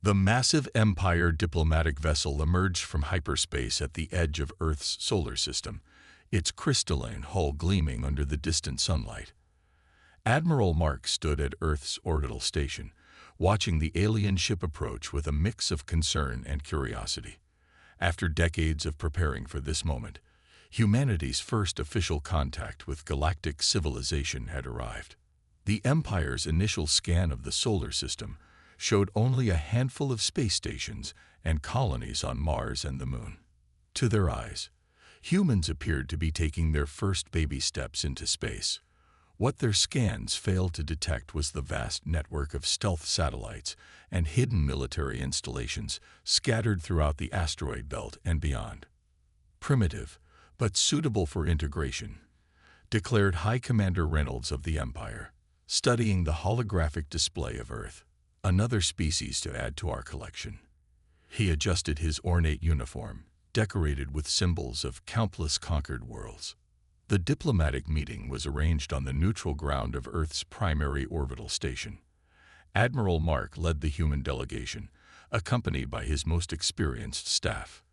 The massive Empire diplomatic vessel emerged from hyperspace at the edge of Earth's solar system, its crystalline hull gleaming under the distant sunlight. Admiral Mark stood at Earth's orbital station, watching the alien ship approach with a mix of concern and curiosity. After decades of preparing for this moment, humanity's first official contact with galactic civilization had arrived. The Empire's initial scan of the solar system showed only a handful of space stations and colonies on Mars and the Moon. To their eyes, humans appeared to be taking their first baby steps into space. What their scans failed to detect was the vast network of stealth satellites and hidden military installations scattered throughout the asteroid belt and beyond. Primitive, but suitable for integration, declared High Commander Reynolds of the Empire, studying the holographic display of Earth. Another species to add to our collection. He adjusted his ornate uniform, decorated with symbols of countless conquered worlds. The diplomatic meeting was arranged on the neutral ground of Earth's primary orbital station. Admiral Mark led the human delegation, accompanied by his most experienced staff.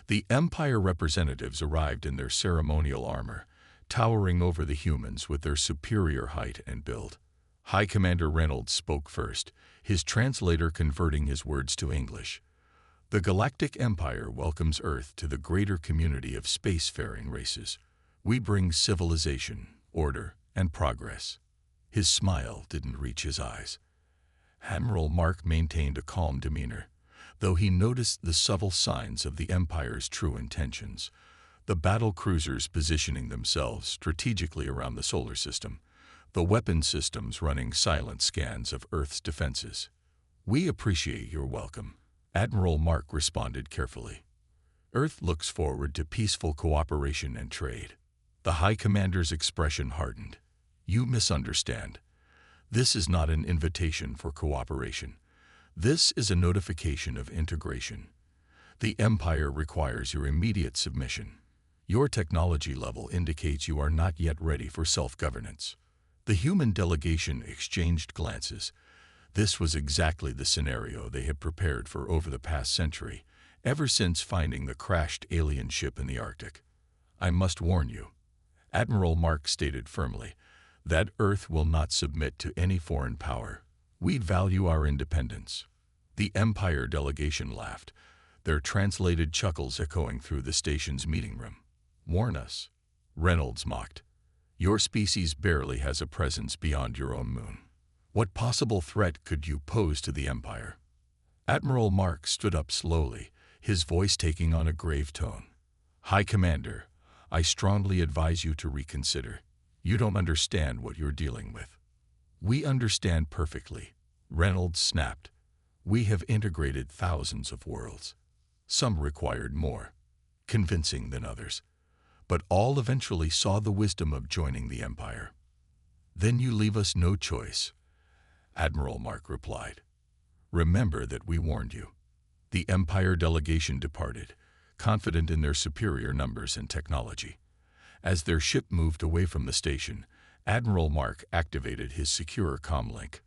The Empire representatives arrived in their ceremonial armor, towering over the humans with their superior height and build. High Commander Reynolds spoke first, his translator converting his words to English. The Galactic Empire welcomes Earth to the greater community of spacefaring races. We bring civilization, order, and progress. His smile didn't reach his eyes. Admiral Mark maintained a calm demeanor, though he noticed the subtle signs of the Empire's true intentions. The battle cruisers positioning themselves strategically around the solar system, the weapon systems running silent scans of Earth's defenses. We appreciate your welcome, Admiral Mark responded carefully. Earth looks forward to peaceful cooperation and trade. The High Commander's expression hardened. You misunderstand. This is not an invitation for cooperation. This is a notification of integration. The Empire requires your immediate submission. Your technology level indicates you are not yet ready for self-governance. The human delegation exchanged glances. This was exactly the scenario they had prepared for over the past century, ever since finding the crashed alien ship in the Arctic. I must warn you, Admiral Mark stated firmly, that Earth will not submit to any foreign power. We value our independence. The Empire delegation laughed, their translated chuckles echoing through the station's meeting room. Warn us, Reynolds mocked. Your species barely has a presence beyond your own moon. What possible threat could you pose to the Empire? Admiral Mark stood up slowly, his voice taking on a grave tone. High Commander, I strongly advise you to reconsider. You don't understand what you're dealing with. We understand perfectly, Reynolds snapped. We have integrated thousands of worlds. Some required more convincing than others, but all eventually saw the wisdom of joining the Empire. Then you leave us no choice, Admiral Mark replied. Remember that we warned you. The Empire delegation departed, confident in their superior numbers and technology. As their ship moved away from the station, Admiral Mark activated his secure comlink.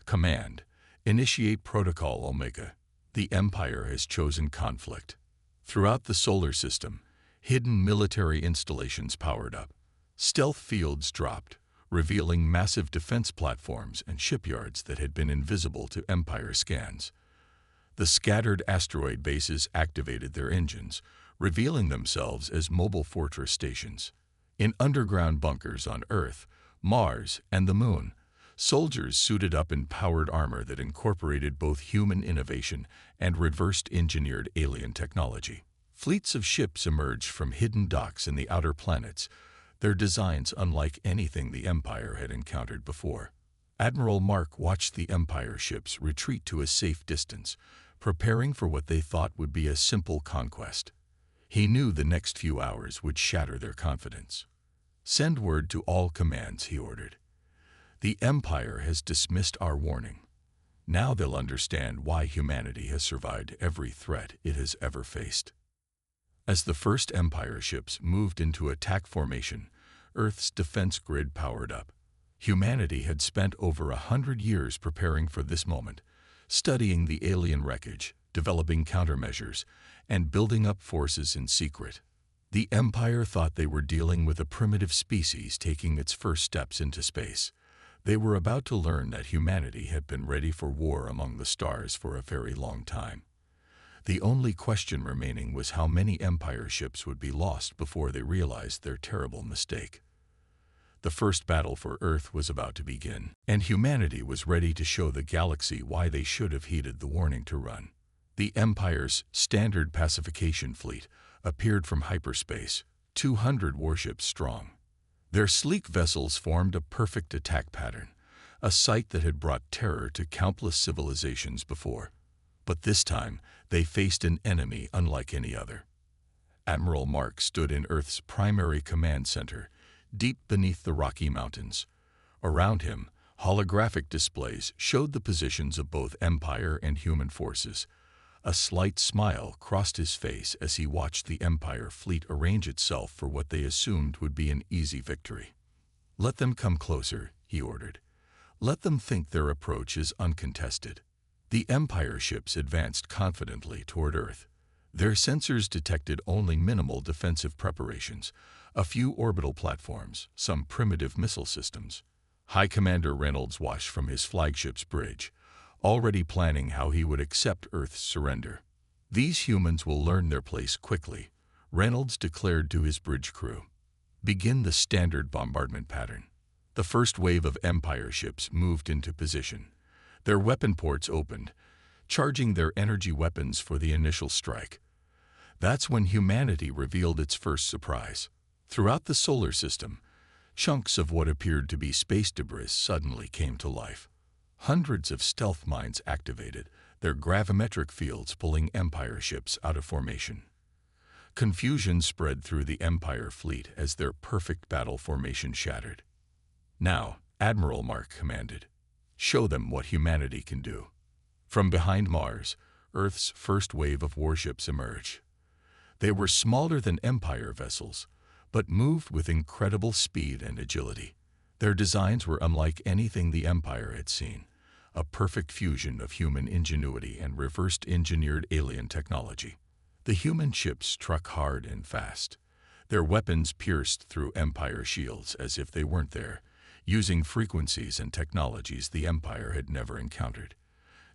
Command, initiate Protocol Omega. The Empire has chosen conflict. Throughout the solar system, hidden military installations powered up. Stealth fields dropped, revealing massive defense platforms and shipyards that had been invisible to Empire scans. The scattered asteroid bases activated their engines, revealing themselves as mobile fortress stations. In underground bunkers on Earth, Mars, and the Moon, soldiers suited up in powered armor that incorporated both human innovation and reversed-engineered alien technology. Fleets of ships emerged from hidden docks in the outer planets, their designs unlike anything the Empire had encountered before. Admiral Mark watched the Empire ships retreat to a safe distance, preparing for what they thought would be a simple conquest. He knew the next few hours would shatter their confidence. Send word to all commands, he ordered. The Empire has dismissed our warning. Now they'll understand why humanity has survived every threat it has ever faced. As the first Empire ships moved into attack formation, Earth's defense grid powered up. Humanity had spent over 100 years preparing for this moment, studying the alien wreckage, developing countermeasures, and building up forces in secret. The Empire thought they were dealing with a primitive species taking its first steps into space. They were about to learn that humanity had been ready for war among the stars for a very long time. The only question remaining was how many Empire ships would be lost before they realized their terrible mistake. The first battle for Earth was about to begin, and humanity was ready to show the galaxy why they should have heeded the warning to run. The Empire's standard pacification fleet appeared from hyperspace, 200 warships strong. Their sleek vessels formed a perfect attack pattern, a sight that had brought terror to countless civilizations before. But this time, they faced an enemy unlike any other. Admiral Mark stood in Earth's primary command center, deep beneath the Rocky Mountains. Around him, holographic displays showed the positions of both Empire and human forces. A slight smile crossed his face as he watched the Empire fleet arrange itself for what they assumed would be an easy victory. "Let them come closer," he ordered. "Let them think their approach is uncontested." The Empire ships advanced confidently toward Earth. Their sensors detected only minimal defensive preparations, a few orbital platforms, some primitive missile systems. High Commander Reynolds watched from his flagship's bridge, already planning how he would accept Earth's surrender. "These humans will learn their place quickly," Reynolds declared to his bridge crew. "Begin the standard bombardment pattern." The first wave of Empire ships moved into position. Their weapon ports opened, charging their energy weapons for the initial strike. That's when humanity revealed its first surprise. Throughout the solar system, chunks of what appeared to be space debris suddenly came to life. Hundreds of stealth mines activated, their gravimetric fields pulling Empire ships out of formation. Confusion spread through the Empire fleet as their perfect battle formation shattered. "Now," Admiral Mark commanded, "show them what humanity can do." From behind Mars, Earth's first wave of warships emerged. They were smaller than Empire vessels, but moved with incredible speed and agility. Their designs were unlike anything the Empire had seen, a perfect fusion of human ingenuity and reversed-engineered alien technology. The human ships struck hard and fast. Their weapons pierced through Empire shields as if they weren't there, using frequencies and technologies the Empire had never encountered.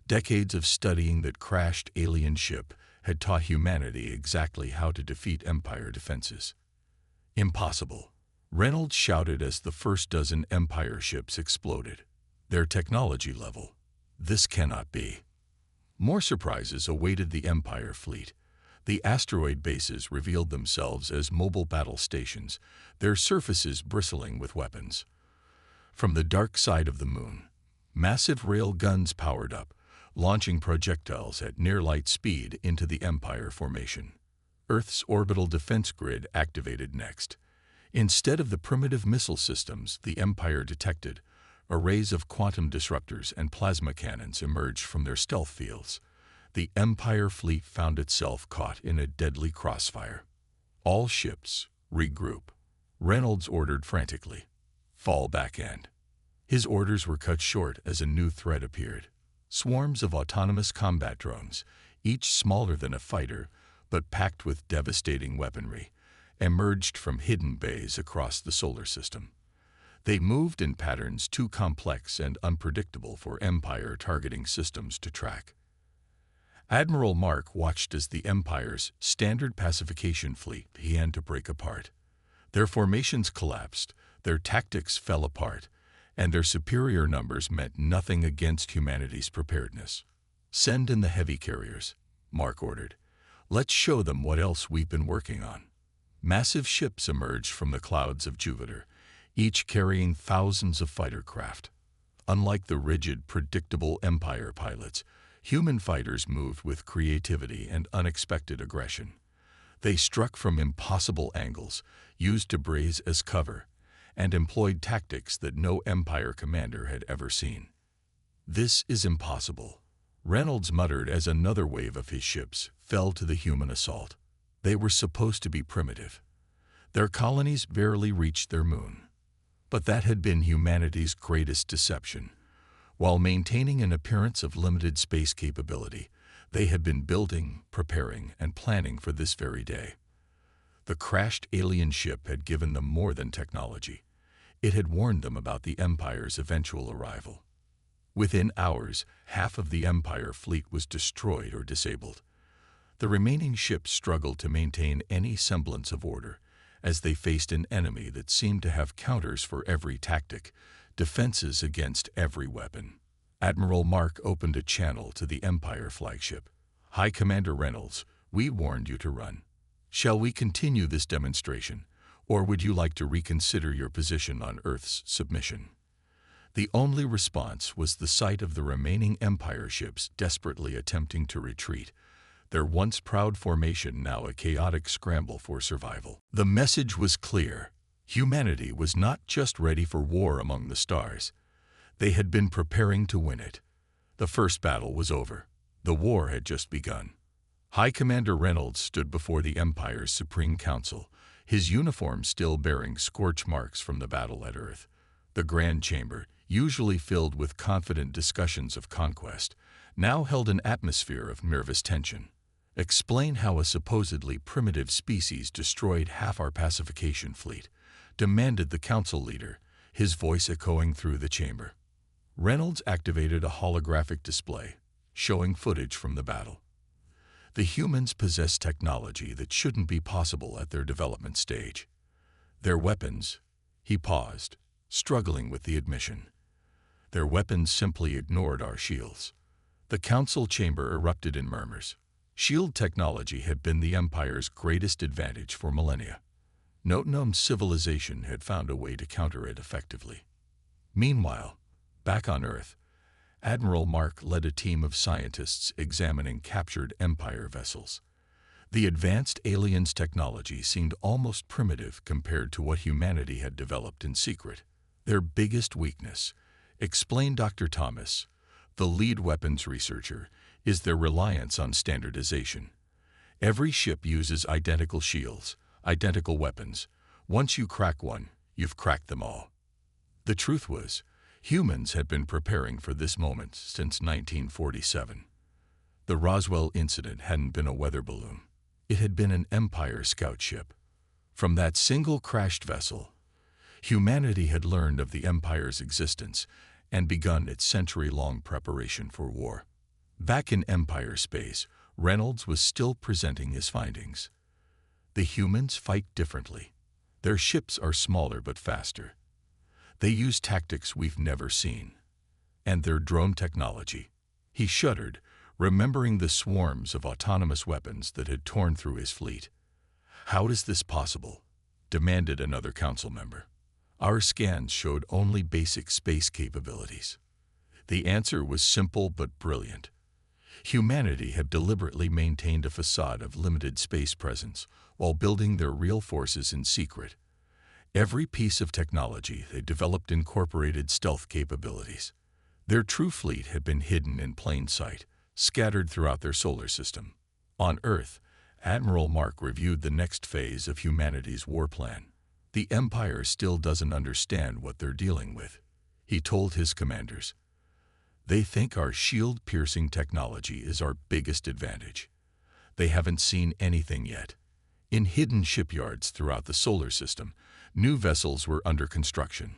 Decades of studying that crashed alien ship had taught humanity exactly how to defeat Empire defenses. "Impossible," Reynolds shouted as the first dozen Empire ships exploded. "Their technology level. This cannot be." More surprises awaited the Empire fleet. The asteroid bases revealed themselves as mobile battle stations, their surfaces bristling with weapons. From the dark side of the moon, massive rail guns powered up, launching projectiles at near-light speed into the Empire formation. Earth's orbital defense grid activated next. Instead of the primitive missile systems the Empire detected, arrays of quantum disruptors and plasma cannons emerged from their stealth fields. The Empire fleet found itself caught in a deadly crossfire. "All ships, regroup," Reynolds ordered frantically. "Fall back end." His orders were cut short as a new threat appeared. Swarms of autonomous combat drones, each smaller than a fighter, but packed with devastating weaponry, emerged from hidden bays across the solar system. They moved in patterns too complex and unpredictable for Empire targeting systems to track. Admiral Mark watched as the Empire's standard pacification fleet began to break apart. Their formations collapsed, their tactics fell apart, and their superior numbers meant nothing against humanity's preparedness. "Send in the heavy carriers," Mark ordered. "Let's show them what else we've been working on." Massive ships emerged from the clouds of Jupiter, each carrying thousands of fighter craft. Unlike the rigid, predictable Empire pilots, human fighters moved with creativity and unexpected aggression. They struck from impossible angles, used debris as cover, and employed tactics that no Empire commander had ever seen. "This is impossible," Reynolds muttered as another wave of his ships fell to the human assault. They were supposed to be primitive. Their colonies barely reached their moon. But that had been humanity's greatest deception. While maintaining an appearance of limited space capability, they had been building, preparing, and planning for this very day. The crashed alien ship had given them more than technology. It had warned them about the Empire's eventual arrival. Within hours, half of the Empire fleet was destroyed or disabled. The remaining ships struggled to maintain any semblance of order, as they faced an enemy that seemed to have counters for every tactic, defenses against every weapon. Admiral Mark opened a channel to the Empire flagship. "High Commander Reynolds, we warned you to run. Shall we continue this demonstration, or would you like to reconsider your position on Earth's submission?" The only response was the sight of the remaining Empire ships desperately attempting to retreat, their once proud formation now a chaotic scramble for survival. The message was clear. Humanity was not just ready for war among the stars. They had been preparing to win it. The first battle was over. The war had just begun. High Commander Reynolds stood before the Empire's Supreme Council, his uniform still bearing scorch marks from the battle at Earth. The Grand Chamber, usually filled with confident discussions of conquest, now held an atmosphere of nervous tension. "Explain how a supposedly primitive species destroyed half our pacification fleet," demanded the council leader, his voice echoing through the chamber. Reynolds activated a holographic display, showing footage from the battle. The humans possess technology that shouldn't be possible at their development stage. Their weapons— he paused, struggling with the admission. "Their weapons simply ignored our shields." The council chamber erupted in murmurs. Shield technology had been the Empire's greatest advantage for millennia. No known civilization had found a way to counter it effectively. Meanwhile, back on Earth, Admiral Mark led a team of scientists examining captured Empire vessels. The advanced aliens' technology seemed almost primitive compared to what humanity had developed in secret. "Their biggest weakness," explained Dr. Thomas, the lead weapons researcher, "is their reliance on standardization. Every ship uses identical shields, identical weapons. Once you crack one, you've cracked them all." The truth was, humans had been preparing for this moment since 1947. The Roswell incident hadn't been a weather balloon. It had been an Empire scout ship. From that single crashed vessel, humanity had learned of the Empire's existence and begun its century-long preparation for war. Back in Empire space, Reynolds was still presenting his findings. "The humans fight differently. Their ships are smaller but faster. They use tactics we've never seen. And their drone technology." He shuddered, remembering the swarms of autonomous weapons that had torn through his fleet. "How is this possible?" demanded another council member. "Our scans showed only basic space capabilities." The answer was simple but brilliant. Humanity had deliberately maintained a facade of limited space presence while building their real forces in secret. Every piece of technology they developed incorporated stealth capabilities. Their true fleet had been hidden in plain sight, scattered throughout their solar system. On Earth, Admiral Mark reviewed the next phase of humanity's war plan. "The Empire still doesn't understand what they're dealing with," he told his commanders. "They think our shield-piercing technology is our biggest advantage. They haven't seen anything yet." In hidden shipyards throughout the solar system, new vessels were under construction.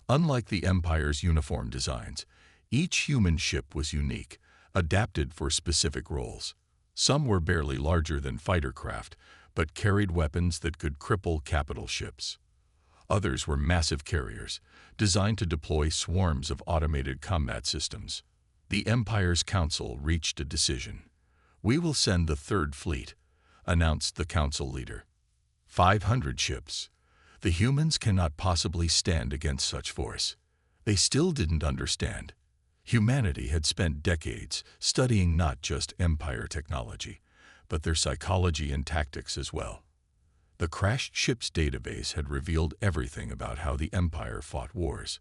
Unlike the Empire's uniform designs, each human ship was unique, adapted for specific roles. Some were barely larger than fighter craft, but carried weapons that could cripple capital ships. Others were massive carriers, designed to deploy swarms of automated combat systems. The Empire's council reached a decision. "We will send the Third Fleet," announced the council leader. 500 ships. The humans cannot possibly stand against such force. They still didn't understand. Humanity had spent decades studying not just Empire technology, but their psychology and tactics as well. The crashed ships database had revealed everything about how the Empire fought wars.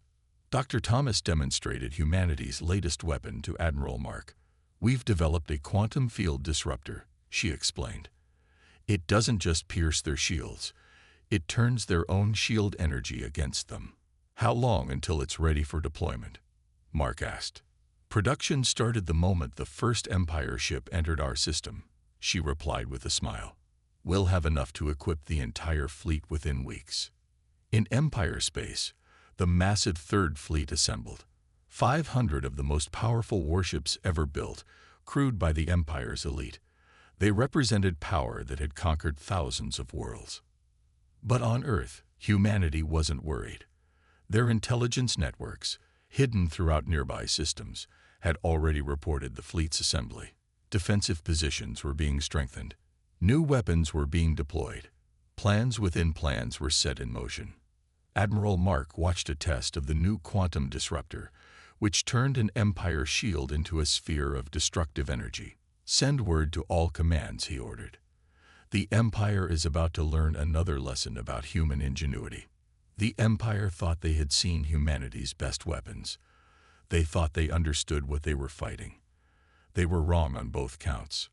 Dr. Thomas demonstrated humanity's latest weapon to Admiral Mark. "We've developed a quantum field disruptor," she explained. "It doesn't just pierce their shields. It turns their own shield energy against them." "How long until it's ready for deployment?" Mark asked. "Production started the moment the first Empire ship entered our system," she replied with a smile. "We'll have enough to equip the entire fleet within weeks." In Empire space, the massive Third Fleet assembled. 500 of the most powerful warships ever built, crewed by the Empire's elite. They represented power that had conquered thousands of worlds. But on Earth, humanity wasn't worried. Their intelligence networks, hidden throughout nearby systems, had already reported the fleet's assembly. Defensive positions were being strengthened. New weapons were being deployed. Plans within plans were set in motion. Admiral Mark watched a test of the new quantum disruptor, which turned an Empire shield into a sphere of destructive energy. "Send word to all commands," he ordered. "The Empire is about to learn another lesson about human ingenuity." The Empire thought they had seen humanity's best weapons. They thought they understood what they were fighting. They were wrong on both counts.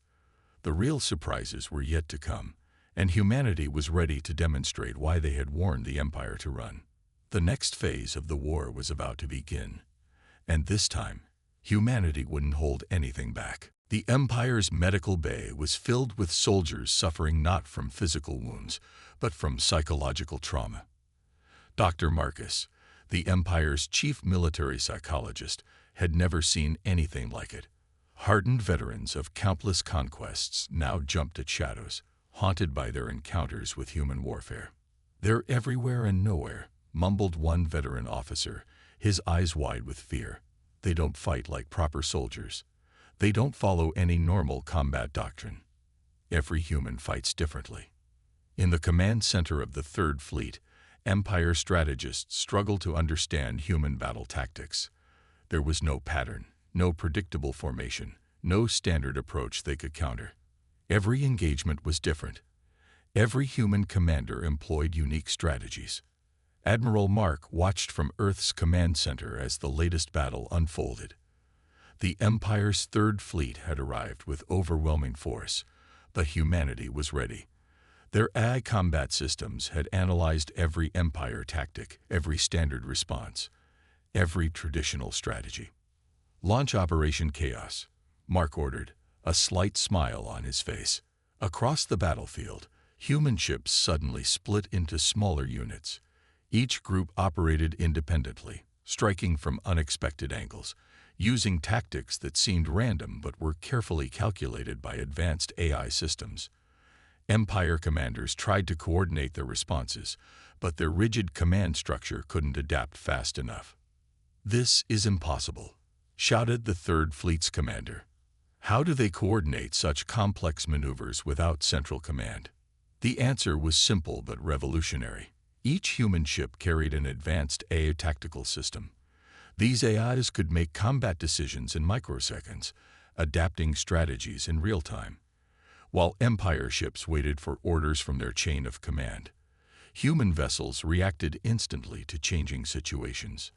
The real surprises were yet to come, and humanity was ready to demonstrate why they had warned the Empire to run. The next phase of the war was about to begin, and this time, humanity wouldn't hold anything back. The Empire's medical bay was filled with soldiers suffering not from physical wounds, but from psychological trauma. Dr. Marcus, the Empire's chief military psychologist, had never seen anything like it. Hardened veterans of countless conquests now jumped at shadows, haunted by their encounters with human warfare. "They're everywhere and nowhere," mumbled one veteran officer, his eyes wide with fear. "They don't fight like proper soldiers. They don't follow any normal combat doctrine. Every human fights differently." In the command center of the Third Fleet, Empire strategists struggled to understand human battle tactics. There was no pattern, no predictable formation, no standard approach they could counter. Every engagement was different. Every human commander employed unique strategies. Admiral Mark watched from Earth's command center as the latest battle unfolded. The Empire's Third Fleet had arrived with overwhelming force, but humanity was ready. Their AI combat systems had analyzed every Empire tactic, every standard response, every traditional strategy. "Launch Operation Chaos," Mark ordered, a slight smile on his face. Across the battlefield, human ships suddenly split into smaller units. Each group operated independently, striking from unexpected angles, using tactics that seemed random but were carefully calculated by advanced AI systems. Empire commanders tried to coordinate their responses, but their rigid command structure couldn't adapt fast enough. "This is impossible," shouted the Third Fleet's commander. "How do they coordinate such complex maneuvers without central command?" The answer was simple but revolutionary. Each human ship carried an advanced AI tactical system. These AIs could make combat decisions in microseconds, adapting strategies in real time. While Empire ships waited for orders from their chain of command, human vessels reacted instantly to changing situations.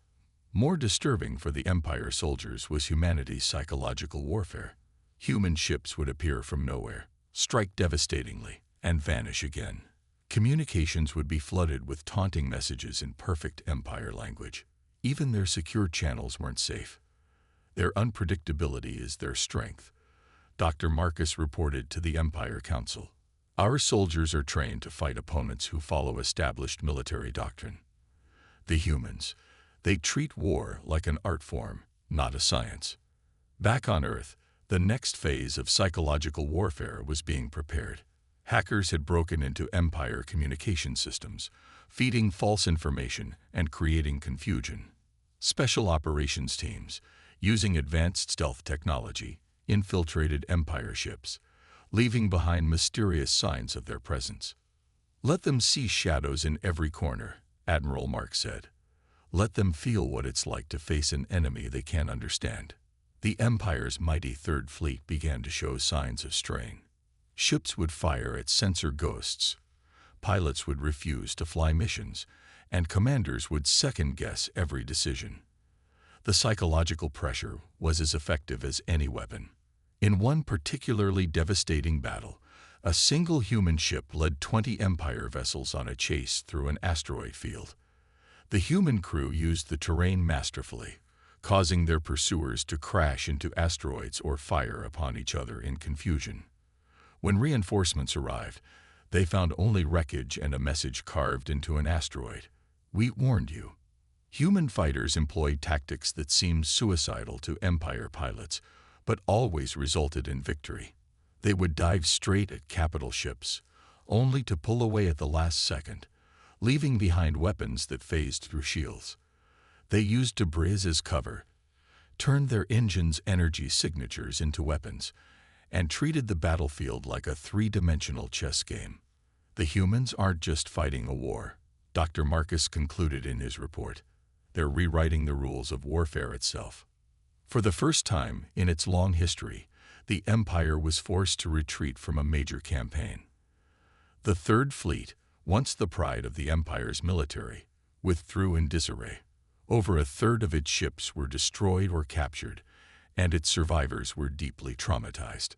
More disturbing for the Empire soldiers was humanity's psychological warfare. Human ships would appear from nowhere, strike devastatingly, and vanish again. Communications would be flooded with taunting messages in perfect Empire language. Even their secure channels weren't safe. "Their unpredictability is their strength," Dr. Marcus reported to the Empire Council. "Our soldiers are trained to fight opponents who follow established military doctrine. The humans, they treat war like an art form, not a science." Back on Earth, the next phase of psychological warfare was being prepared. Hackers had broken into Empire communication systems, feeding false information and creating confusion. Special operations teams, using advanced stealth technology, infiltrated Empire ships, leaving behind mysterious signs of their presence. "Let them see shadows in every corner," Admiral Mark said. "Let them feel what it's like to face an enemy they can't understand." The Empire's mighty Third Fleet began to show signs of strain. Ships would fire at sensor ghosts, pilots would refuse to fly missions, and commanders would second-guess every decision. The psychological pressure was as effective as any weapon. In one particularly devastating battle, a single human ship led 20 Empire vessels on a chase through an asteroid field. The human crew used the terrain masterfully, causing their pursuers to crash into asteroids or fire upon each other in confusion. When reinforcements arrived, they found only wreckage and a message carved into an asteroid. "We warned you." Human fighters employed tactics that seemed suicidal to Empire pilots, but always resulted in victory. They would dive straight at capital ships, only to pull away at the last second, leaving behind weapons that phased through shields. They used debris as cover, turned their engines' energy signatures into weapons, and treated the battlefield like a three-dimensional chess game. "The humans aren't just fighting a war," Dr. Marcus concluded in his report. "They're rewriting the rules of warfare itself." For the first time in its long history, the Empire was forced to retreat from a major campaign. The Third Fleet, once the pride of the Empire's military, withdrew in disarray. Over a third of its ships were destroyed or captured, and its survivors were deeply traumatized.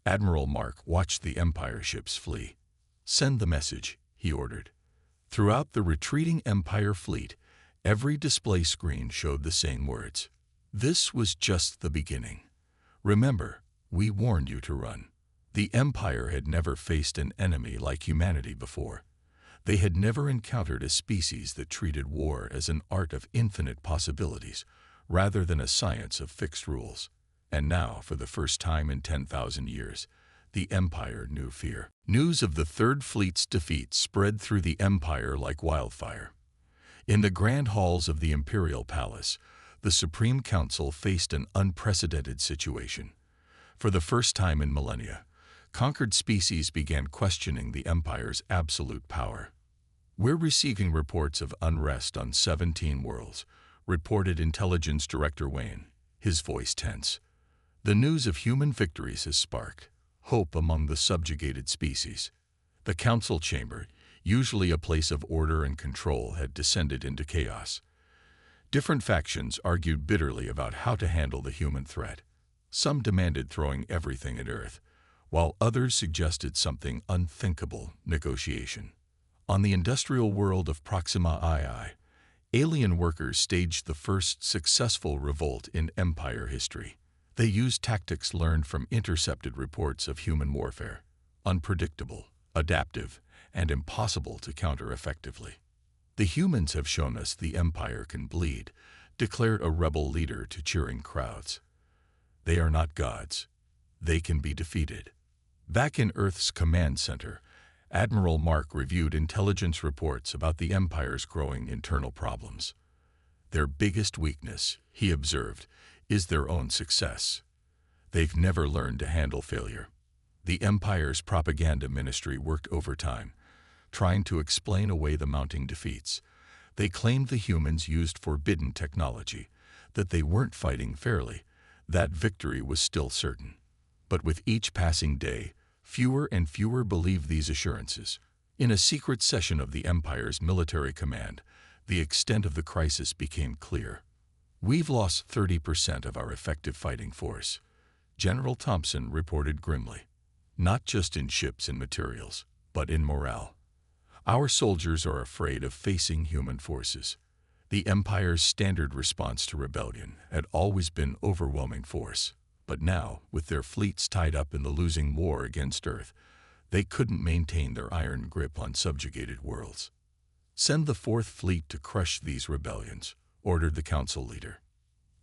Admiral Mark watched the Empire ships flee. "Send the message," he ordered. Throughout the retreating Empire fleet, every display screen showed the same words. This was just the beginning. "Remember, we warned you to run." The Empire had never faced an enemy like humanity before. They had never encountered a species that treated war as an art of infinite possibilities, rather than a science of fixed rules. And now, for the first time in 10,000 years, the Empire knew fear. News of the Third Fleet's defeat spread through the Empire like wildfire. In the grand halls of the Imperial Palace, the Supreme Council faced an unprecedented situation. For the first time in millennia, conquered species began questioning the Empire's absolute power. "We're receiving reports of unrest on 17 worlds," reported Intelligence Director Wayne, his voice tense. "The news of human victories has sparked hope among the subjugated species." The council chamber, usually a place of order and control, had descended into chaos. Different factions argued bitterly about how to handle the human threat. Some demanded throwing everything at Earth, while others suggested something unthinkable: negotiation. On the industrial world of Proxima II, alien workers staged the first successful revolt in Empire history. They used tactics learned from intercepted reports of human warfare: unpredictable, adaptive, and impossible to counter effectively. "The humans have shown us the Empire can bleed," declared a rebel leader to cheering crowds. "They are not gods. They can be defeated." Back in Earth's command center, Admiral Mark reviewed intelligence reports about the Empire's growing internal problems. "Their biggest weakness," he observed, "is their own success. They've never learned to handle failure." The Empire's propaganda ministry worked overtime, trying to explain away the mounting defeats. They claimed the humans used forbidden technology, that they weren't fighting fairly, that victory was still certain. But with each passing day, fewer and fewer believed these assurances. In a secret session of the Empire's military command, the extent of the crisis became clear. "We've lost 30% of our effective fighting force," General Thompson reported grimly. "Not just in ships and materials, but in morale. Our soldiers are afraid of facing human forces." The Empire's standard response to rebellion had always been overwhelming force. But now, with their fleets tied up in the losing war against Earth, they couldn't maintain their iron grip on subjugated worlds. "Send the Fourth Fleet to crush these rebellions," ordered the council leader.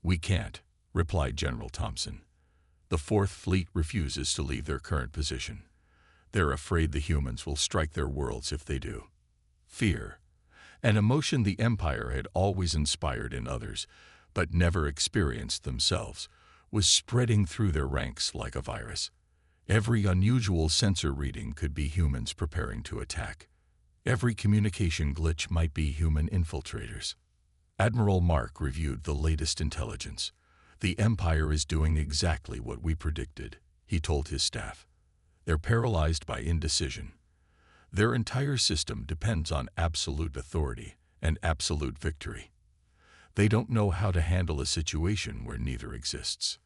"We can't," replied General Thompson. "The Fourth Fleet refuses to leave their current position. They're afraid the humans will strike their worlds if they do." Fear, an emotion the Empire had always inspired in others, but never experienced themselves, was spreading through their ranks like a virus. Every unusual sensor reading could be humans preparing to attack. Every communication glitch might be human infiltrators. Admiral Mark reviewed the latest intelligence. "The Empire is doing exactly what we predicted," he told his staff. "They're paralyzed by indecision. Their entire system depends on absolute authority and absolute victory. They don't know how to handle a situation where neither exists."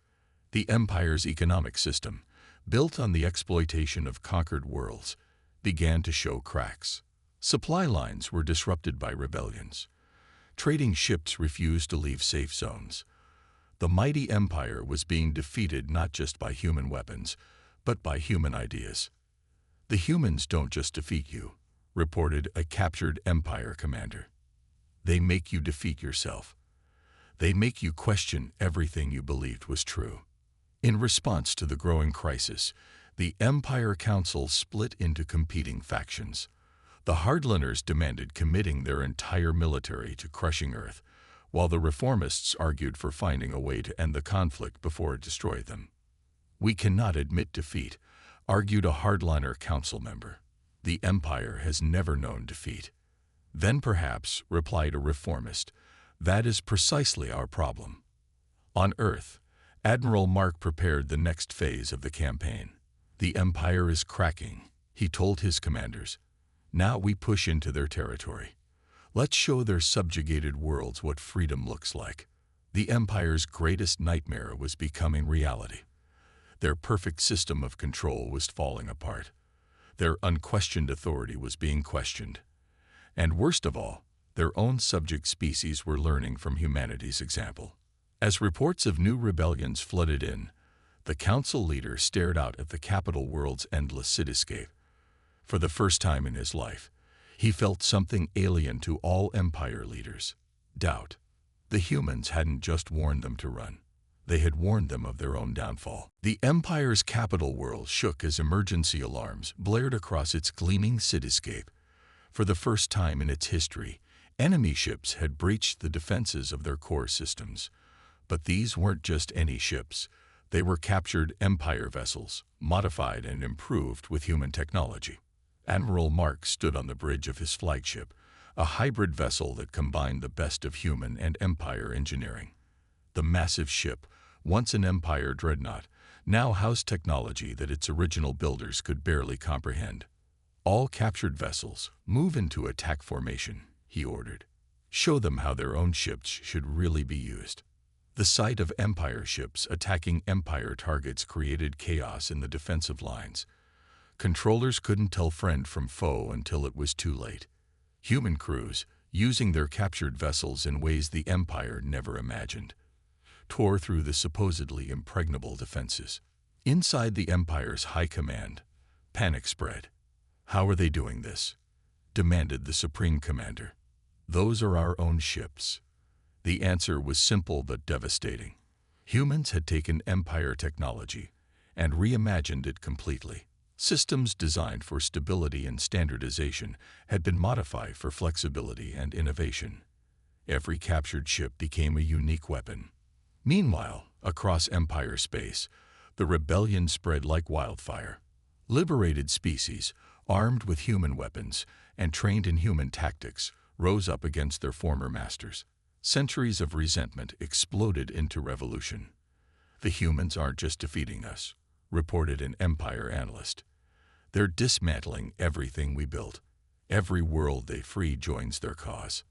The Empire's economic system, built on the exploitation of conquered worlds, began to show cracks. Supply lines were disrupted by rebellions. Trading ships refused to leave safe zones. The mighty empire was being defeated not just by human weapons, but by human ideas. "The humans don't just defeat you," reported a captured empire commander. "They make you defeat yourself. They make you question everything you believed was true." In response to the growing crisis, the Empire Council split into competing factions. The hardliners demanded committing their entire military to crushing Earth, while the reformists argued for finding a way to end the conflict before it destroyed them. "We cannot admit defeat," argued a hardliner council member. "The Empire has never known defeat." "Then perhaps," replied a reformist, "that is precisely our problem." On Earth, Admiral Mark prepared the next phase of the campaign. "The Empire is cracking," he told his commanders. "Now we push into their territory. Let's show their subjugated worlds what freedom looks like." The Empire's greatest nightmare was becoming reality. Their perfect system of control was falling apart. Their unquestioned authority was being questioned. And worst of all, their own subject species were learning from humanity's example. As reports of new rebellions flooded in, the council leader stared out at the capital world's endless cityscape. For the first time in his life, he felt something alien to all empire leaders: doubt. The humans hadn't just warned them to run. They had warned them of their own downfall. The Empire's capital world shook as emergency alarms blared across its gleaming cityscape. For the first time in its history, enemy ships had breached the defenses of their core systems. But these weren't just any ships. They were captured Empire vessels, modified and improved with human technology. Admiral Mark stood on the bridge of his flagship, a hybrid vessel that combined the best of human and Empire engineering. The massive ship, once an Empire dreadnought, now housed technology that its original builders could barely comprehend. "All captured vessels, move into attack formation," he ordered. "Show them how their own ships should really be used." The sight of Empire ships attacking Empire targets created chaos in the defensive lines. Controllers couldn't tell friend from foe until it was too late. Human crews, using their captured vessels in ways the Empire never imagined, tore through the supposedly impregnable defenses. Inside the Empire's high command, panic spread. "How are they doing this?" demanded the Supreme Commander. "Those are our own ships." The answer was simple but devastating. Humans had taken Empire technology and reimagined it completely. Systems designed for stability and standardization had been modified for flexibility and innovation. Every captured ship became a unique weapon. Meanwhile, across Empire space, the rebellion spread like wildfire. Liberated species, armed with human weapons and trained in human tactics, rose up against their former masters. Centuries of resentment exploded into revolution. "The humans aren't just defeating us," reported an Empire analyst. "They're dismantling everything we built. Every world they free joins their cause."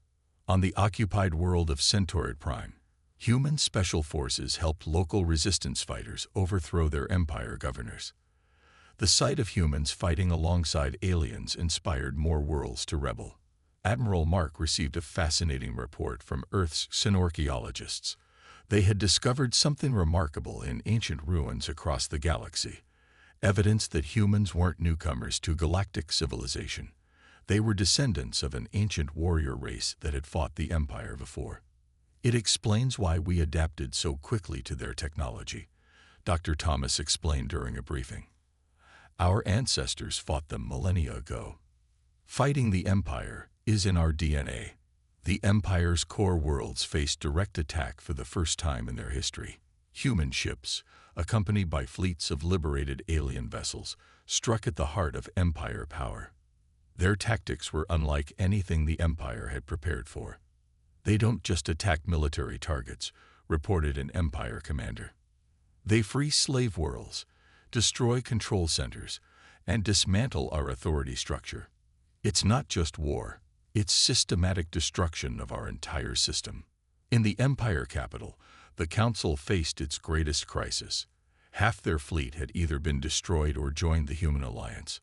On the occupied world of Centaur Prime, human special forces helped local resistance fighters overthrow their Empire governors. The sight of humans fighting alongside aliens inspired more worlds to rebel. Admiral Mark received a fascinating report from Earth's Xenorchaeologists. They had discovered something remarkable in ancient ruins across the galaxy, evidence that humans weren't newcomers to galactic civilization. They were descendants of an ancient warrior race that had fought the Empire before. "It explains why we adapted so quickly to their technology," Dr. Thomas explained during a briefing. "Our ancestors fought them millennia ago. Fighting the Empire is in our DNA." The Empire's core worlds faced direct attack for the first time in their history. Human ships, accompanied by fleets of liberated alien vessels, struck at the heart of Empire power. Their tactics were unlike anything the Empire had prepared for. "They don't just attack military targets," reported an Empire commander. "They free slave worlds, destroy control centers, and dismantle our authority structure. It's not just war. It's systematic destruction of our entire system." In the Empire capital, the Council faced its greatest crisis. Half their fleet had either been destroyed or joined the human alliance.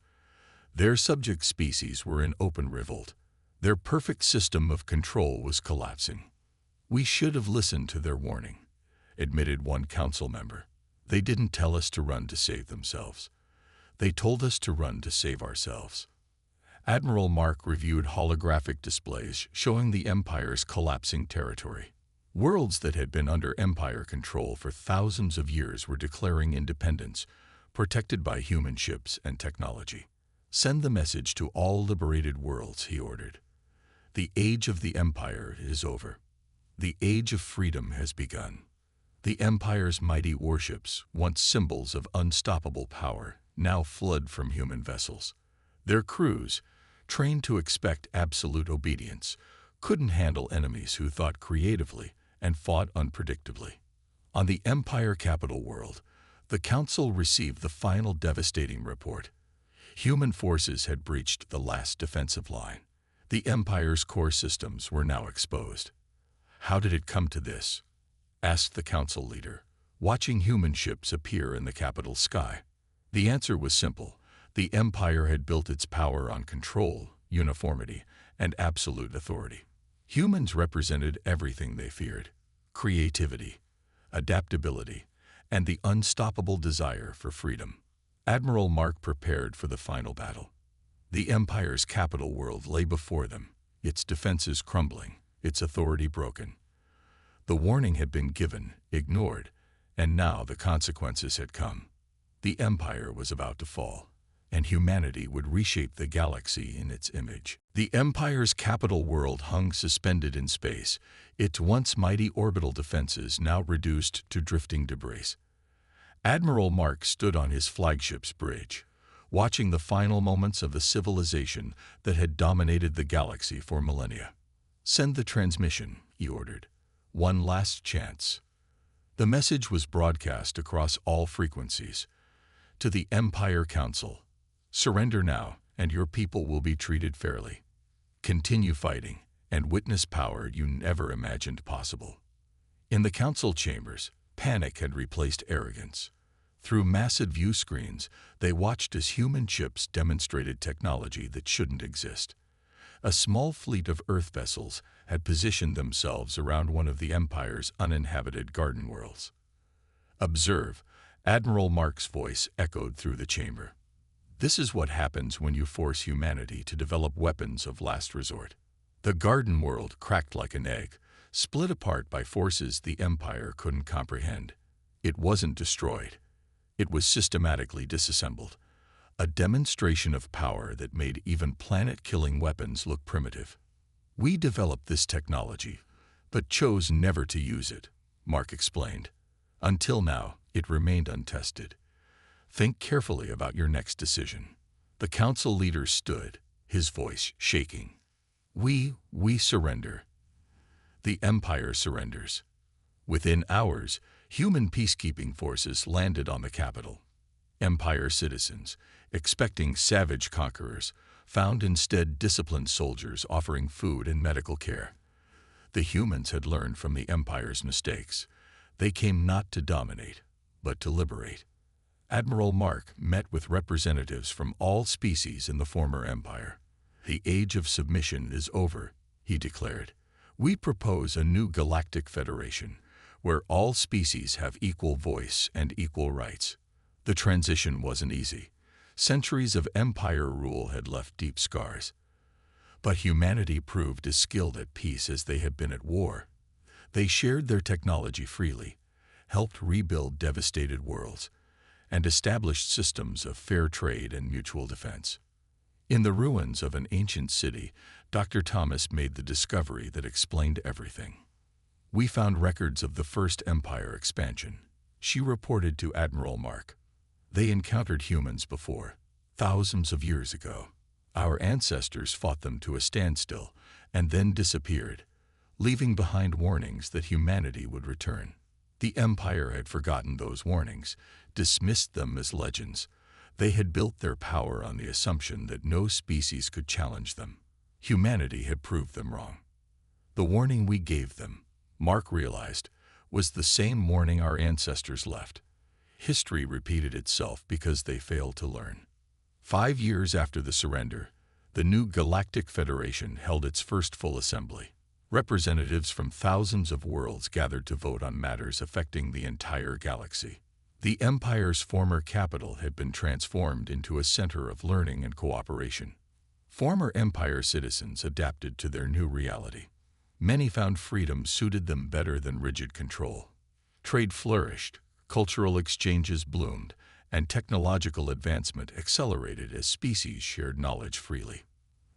Their subject species were in open revolt. Their perfect system of control was collapsing. "We should have listened to their warning," admitted one council member. They didn't tell us to run to save themselves. They told us to run to save ourselves. Admiral Mark reviewed holographic displays showing the Empire's collapsing territory. Worlds that had been under Empire control for thousands of years were declaring independence, protected by human ships and technology. Send the message to all liberated worlds, he ordered. The age of the Empire is over. The age of freedom has begun. The Empire's mighty warships, once symbols of unstoppable power, now flood from human vessels. Their crews, trained to expect absolute obedience, couldn't handle enemies who thought creatively and fought unpredictably. On the Empire capital world, the Council received the final devastating report. Human forces had breached the last defensive line. The Empire's core systems were now exposed. How did it come to this? Asked the Council leader, watching human ships appear in the capital sky. The answer was simple. The Empire had built its power on control, uniformity, and absolute authority. Humans represented everything they feared: creativity, adaptability, and the unstoppable desire for freedom. Admiral Mark prepared for the final battle. The Empire's capital world lay before them, its defenses crumbling, its authority broken. The warning had been given, ignored, and now the consequences had come. The Empire was about to fall, and humanity would reshape the galaxy in its image. The Empire's capital world hung suspended in space, its once mighty orbital defenses now reduced to drifting debris. Admiral Mark stood on his flagship's bridge, watching the final moments of a civilization that had dominated the galaxy for millennia. Send the transmission, he ordered. One last chance. The message was broadcast across all frequencies. To the Empire Council, surrender now, and your people will be treated fairly. Continue fighting, and witness power you never imagined possible. In the council chambers, panic had replaced arrogance. Through massive view screens, they watched as human ships demonstrated technology that shouldn't exist. A small fleet of Earth vessels had positioned themselves around one of the Empire's uninhabited garden worlds. Observe, Admiral Mark's voice echoed through the chamber. This is what happens when you force humanity to develop weapons of last resort. The garden world cracked like an egg, split apart by forces the Empire couldn't comprehend. It wasn't destroyed. It was systematically disassembled, a demonstration of power that made even planet-killing weapons look primitive. We developed this technology, but chose never to use it, Mark explained. Until now, it remained untested. Think carefully about your next decision. The council leader stood, his voice shaking. We surrender. The Empire surrenders. Within hours, human peacekeeping forces landed on the capital. Empire citizens, expecting savage conquerors, found instead disciplined soldiers offering food and medical care. The humans had learned from the Empire's mistakes. They came not to dominate, but to liberate. Admiral Mark met with representatives from all species in the former Empire. The age of submission is over, he declared. We propose a new Galactic Federation, where all species have equal voice and equal rights. The transition wasn't easy. Centuries of Empire rule had left deep scars. But humanity proved as skilled at peace as they had been at war. They shared their technology freely, helped rebuild devastated worlds, and established systems of fair trade and mutual defense. In the ruins of an ancient city, Dr. Thomas made the discovery that explained everything. We found records of the first Empire expansion, she reported to Admiral Mark. They encountered humans before, thousands of years ago. Our ancestors fought them to a standstill and then disappeared, leaving behind warnings that humanity would return. The Empire had forgotten those warnings, dismissed them as legends. They had built their power on the assumption that no species could challenge them. Humanity had proved them wrong. The warning we gave them, Mark realized, was the same warning our ancestors left. History repeated itself because they failed to learn. 5 years after the surrender, the new Galactic Federation held its first full assembly. Representatives from thousands of worlds gathered to vote on matters affecting the entire galaxy. The Empire's former capital had been transformed into a center of learning and cooperation. Former Empire citizens adapted to their new reality. Many found freedom suited them better than rigid control. Trade flourished, cultural exchanges bloomed, and technological advancement accelerated as species shared knowledge freely.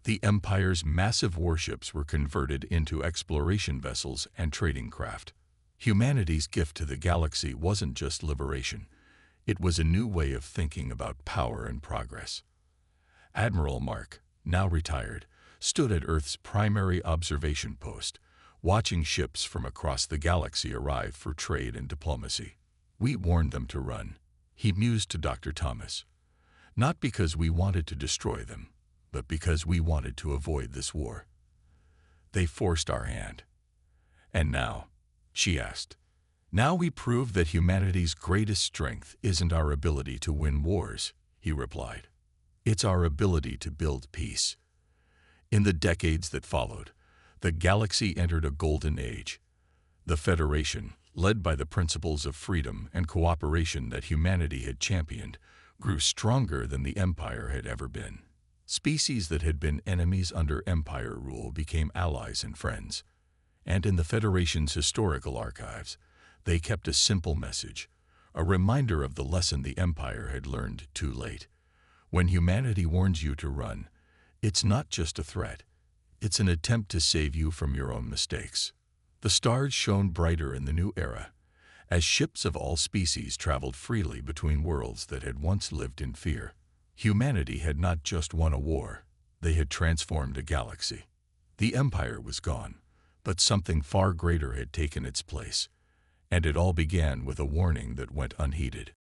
The Empire's massive warships were converted into exploration vessels and trading craft. Humanity's gift to the galaxy wasn't just liberation. It was a new way of thinking about power and progress. Admiral Mark, now retired, stood at Earth's primary observation post, watching ships from across the galaxy arrive for trade and diplomacy. "We warned them to run," he mused to Dr. Thomas. "Not because we wanted to destroy them, but because we wanted to avoid this war. They forced our hand." "And now?" she asked. "Now we prove that humanity's greatest strength isn't our ability to win wars," he replied. "It's our ability to build peace." In the decades that followed, the galaxy entered a golden age. The Federation, led by the principles of freedom and cooperation that humanity had championed, grew stronger than the Empire had ever been. Species that had been enemies under Empire rule became allies and friends. And in the Federation's historical archives, they kept a simple message, a reminder of the lesson the Empire had learned too late. When humanity warns you to run, it's not just a threat. It's an attempt to save you from your own mistakes. The stars shone brighter in the new era, as ships of all species traveled freely between worlds that had once lived in fear. Humanity had not just won a war, they had transformed a galaxy. The Empire was gone, but something far greater had taken its place, and it all began with a warning that went unheeded.